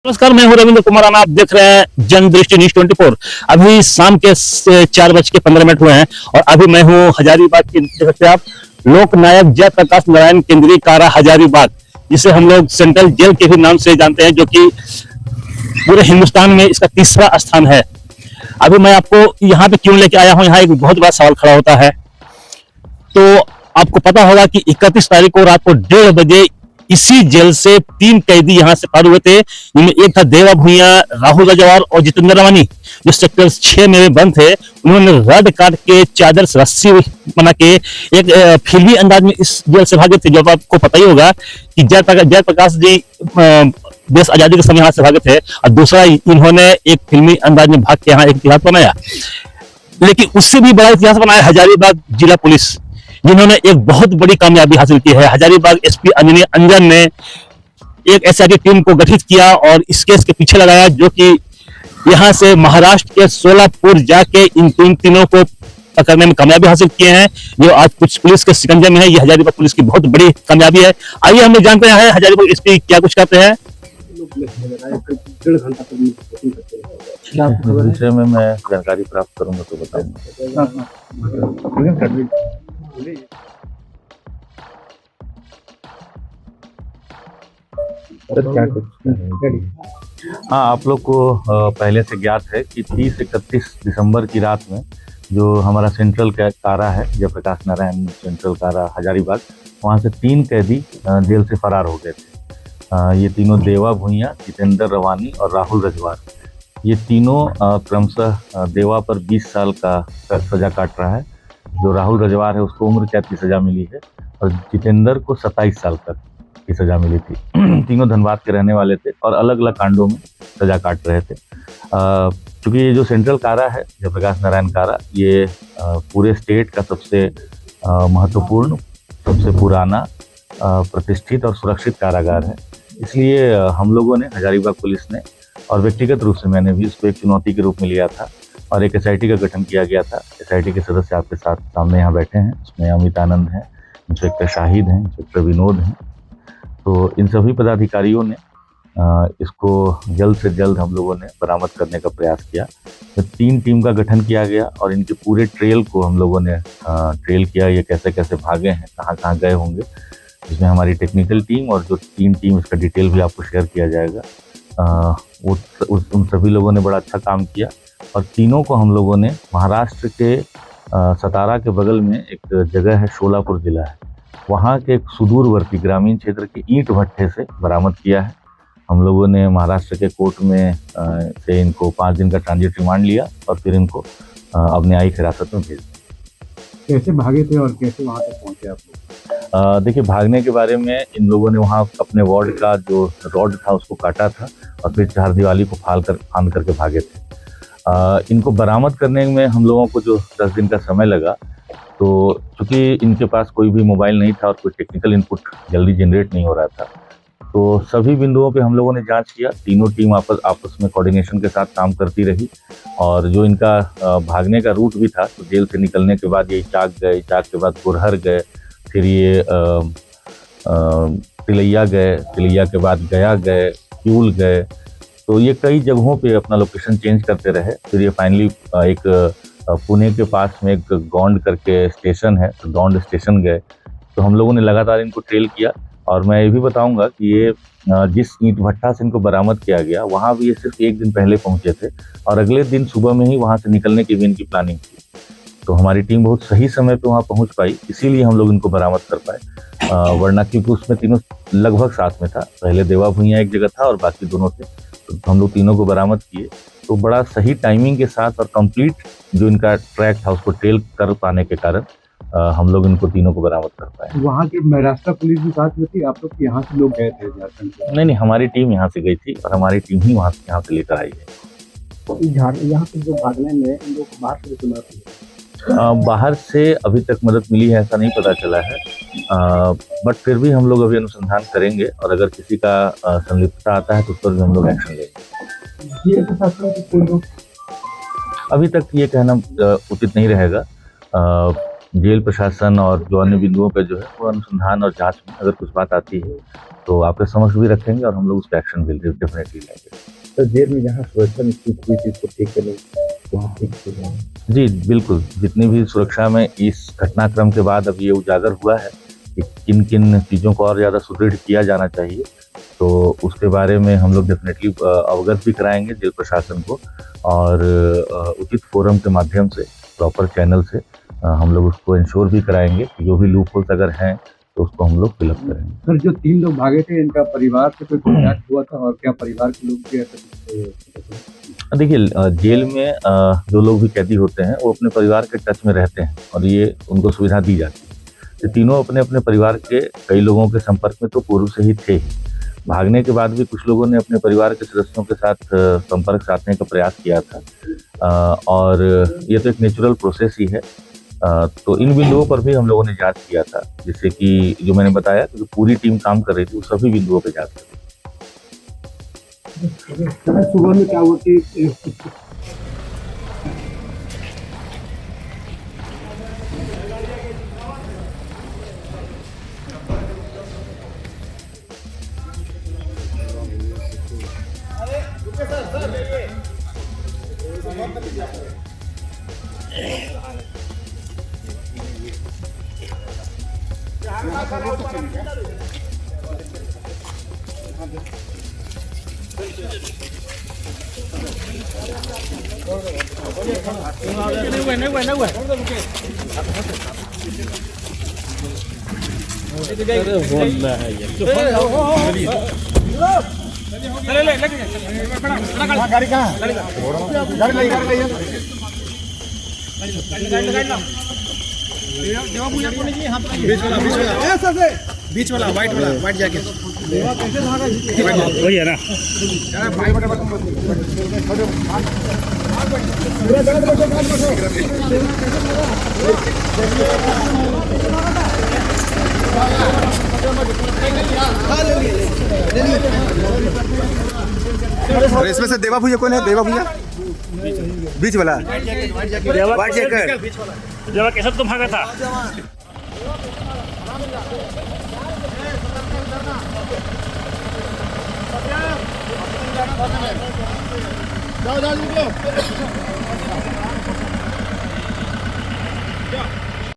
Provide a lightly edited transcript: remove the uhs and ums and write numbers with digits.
नमस्कार, मैं हूं रविंद्र कुमार और आप देख रहे हैं जन दृष्टि न्यूज 24। अभी शाम के 4:15 हुए हैं और अभी मैं हूं हजारीबाग की, देख सकते हैं आप, लोकनायक जयप्रकाश नारायण केंद्रीय कारा हजारीबाग, जिसे हम लोग सेंट्रल जेल के भी नाम से जानते हैं, जो कि पूरे हिंदुस्तान में इसका तीसरा स्थान है। अभी मैं आपको यहाँ पे क्यों लेके आया हूँ, यहाँ एक बहुत बड़ा सवाल खड़ा होता है। तो आपको पता होगा कि 31 तारीख को रात को 1:30 बजे इसी जेल से 3 कैदी यहां से पार हुए थे, जिनमें एक था देवा भूंइया, राहुल रजवार और जितेंद्र रवानी, जो सेक्टर 6 में बंद थे। उन्होंने रड काट के चादर से रस्सी बना के एक फिल्मी अंदाज में इस जेल से भागे थे। जो आपको पता ही होगा कि जयप्रकाश जी देश आजादी के समय यहाँ से भागे थे, और दूसरा इन्होंने एक फिल्मी अंदाज में भाग के यहाँ एक इतिहास बनाया। लेकिन उससे भी बड़ा इतिहास बनाया हजारीबाग जिला पुलिस, जिन्होंने एक बहुत बड़ी कामयाबी हासिल की है। हजारीबाग एसपी अंजन ने एक एसआईटी टीम को गठित किया और इस केस के पीछे लगाया, जो कि यहां से महाराष्ट्र के सोलापुर जाके इन तीनों को पकड़ने में कामयाबी हासिल किए हैं, जो आज कुछ पुलिस के शिकंजे में है। ये हजारीबाग पुलिस की बहुत बड़ी कामयाबी है। आइए हम लोग जानते हैं हजारीबाग एसपी क्या कुछ कहते हैं। विषय में मैं जानकारी प्राप्त करूंगा तो बताऊंगा। हाँ, आप लोग को पहले से ज्ञात है कि 30-31 दिसंबर की रात में जो हमारा सेंट्रल कारा है, जयप्रकाश नारायण सेंट्रल कारा हजारीबाग, वहाँ से 3 कैदी जेल से फरार हो गए थे। ये तीनों देवा भूंइया, जितेंद्र रवानी और राहुल रजवार, ये तीनों क्रमशः देवा पर 20 साल का सजा काट रहा है। जो राहुल रजवार है उसको उम्र कैद की सजा मिली है और जितेंद्र को 27 साल तक की सजा मिली थी। तीनों धनबाद के रहने वाले थे और अलग अलग कांडों में सजा काट रहे थे। क्योंकि ये जो सेंट्रल कारा है, जयप्रकाश नारायण कारा, ये पूरे स्टेट का सबसे महत्वपूर्ण, सबसे पुराना, प्रतिष्ठित और सुरक्षित कारागार है। इसलिए हम लोगों ने, हजारीबाग पुलिस ने और व्यक्तिगत रूप से मैंने भी इसको एक चुनौती के रूप में लिया था और एक एसआईटी का गठन किया गया था। एसआईटी के सदस्य आपके साथ सामने यहाँ बैठे हैं। उसमें अमित आनंद हैं, इंस्पेक्टर शाहिद हैं, इंस्पेक्टर विनोद हैं। तो इन सभी पदाधिकारियों ने इसको जल्द से जल्द हम लोगों ने बरामद करने का प्रयास किया। तो 3 टीम का गठन किया गया और इनके पूरे ट्रेल को हम लोगों ने ट्रेल किया। ये कैसे कैसे भागे हैं, कहाँ कहाँ गए होंगे। इसमें हमारी टेक्निकल टीम और जो 3 टीम, इसका डिटेल भी आपको शेयर किया जाएगा। उन सभी लोगों ने बड़ा अच्छा काम किया और तीनों को हम लोगों ने महाराष्ट्र के सतारा के बगल में एक जगह है, सोलापुर जिला है, वहाँ के एक सुदूरवर्ती ग्रामीण क्षेत्र के ईंट भट्ठे से बरामद किया है। हम लोगों ने महाराष्ट्र के कोर्ट में से इनको 5 दिन का ट्रांजिट रिमांड लिया और फिर इनको अब न्यायिक हिरासत में भेज दिया। कैसे भागे थे और कैसे वहाँ तक पहुँचे आप लोग? देखिए, भागने के बारे में इन लोगों ने वहाँ अपने वार्ड का जो रॉड था उसको काटा था और फिर चारदीवारी को फांद करके भागे थे। इनको बरामद करने में हम लोगों को जो 10 दिन का समय लगा, तो चूँकि इनके पास कोई भी मोबाइल नहीं था और कोई टेक्निकल इनपुट जल्दी जनरेट नहीं हो रहा था, तो सभी बिंदुओं पे हम लोगों ने जांच किया। तीनों टीम आपस में कोऑर्डिनेशन के साथ काम करती रही और जो इनका भागने का रूट भी था, तो जेल से निकलने के बाद ये चाक गए, चाक के बाद गुरहर गए, फिर ये तिलैया गए, तिलैया के बाद गया गए, क्यूल गए। तो ये कई जगहों पे अपना लोकेशन चेंज करते रहे। फिर ये फाइनली एक पुणे के पास में एक गौंड करके स्टेशन है, तो गौंड स्टेशन गए। तो हम लोगों ने लगातार इनको ट्रेल किया और मैं ये भी बताऊंगा कि ये जिस ईंट भट्ठा से इनको बरामद किया गया, वहाँ भी ये सिर्फ 1 दिन पहले पहुँचे थे और अगले दिन सुबह में ही वहाँ से निकलने की भी इनकी प्लानिंग थी। तो हमारी टीम बहुत सही समय पे वहाँ पहुँच पाई, इसीलिए हम लोग इनको बरामद कर पाए। वरना क्योंकि उसमें तीनों लगभग साथ में था। पहले देवा भूंइया एक जगह था और बाकी दोनों थे, तो हम लोग तीनों को बरामद किए। तो बड़ा सही टाइमिंग के साथ और कंप्लीट जो इनका ट्रैक था उसको ट्रेल कर पाने के कारण हम लोग इनको तीनों को बरामद कर पाए। वहाँ की महाराष्ट्र पुलिस भी साथ में थी? आप लोग यहाँ से लोग गए थे झारखंड से? नहीं, हमारी टीम यहाँ से गई थी और हमारी टीम ही यहाँ से लेकर आई है। यहाँ से जो भागने में इन लोग को बाहर से भी मदद मिली? बाहर से अभी तक मदद मिली है ऐसा नहीं पता चला है, बट फिर भी हम लोग अभी अनुसंधान करेंगे और अगर किसी का संलिप्तता आता है तो उस पर भी हम लोग एक्शन लेंगे। अभी तक ये कहना उचित नहीं रहेगा। जेल प्रशासन और जो अन्य बिंदुओं पे जो है वो अनुसंधान और जांच में अगर कुछ बात आती है तो आपके समक्ष भी रखेंगे और हम लोग उस पर एक्शन भी डेफिनेटली लेंगे। सर जेल में जहाँ सुरक्षा में चूक हुई थी उसको ठीक करने वहाँ ठीक हो जाए। जी बिल्कुल, जितनी भी सुरक्षा में इस घटनाक्रम के बाद अब ये उजागर हुआ है कि किन किन चीज़ों को और ज़्यादा सुदृढ़ किया जाना चाहिए, तो उसके बारे में हम लोग डेफिनेटली अवगत भी कराएंगे जेल प्रशासन को और उचित फोरम के माध्यम से, प्रॉपर चैनल से हम लोग उसको इंश्योर भी कराएंगे कि जो भी लूप होल्स अगर हैं तो उसको हम लोग फिलअप करेंगे। सर जो 3 लोग भागे थे इनका परिवार से कोई कॉन्टैक्ट हुआ था और क्या परिवार के लोग भी ऐसा? देखिए जेल में जो लोग भी कैदी होते हैं वो अपने परिवार के टच में रहते हैं और ये उनको सुविधा दी जाती है। ये तीनों अपने अपने परिवार के कई लोगों के संपर्क में तो पूर्व से ही थे ही। भागने के बाद भी कुछ लोगों ने अपने परिवार के सदस्यों के साथ संपर्क साधने का प्रयास किया था और ये तो एक नेचुरल प्रोसेस ही है। तो इन बिंदुओं पर भी हम लोगों ने जांच किया था, जिससे कि जो मैंने बताया कि जो पूरी टीम काम कर रही थी वो सभी बिंदुओं पे जांच कर रही थी। सुबह में क्या हुआ कि बीच वाला व्हाइट जैकेट वही है ना। और इसमें से देवा भैया कौन है? देवा भैया बीच वाला व्हाइट जैकेट जब कैसे तो भागा था। जाओ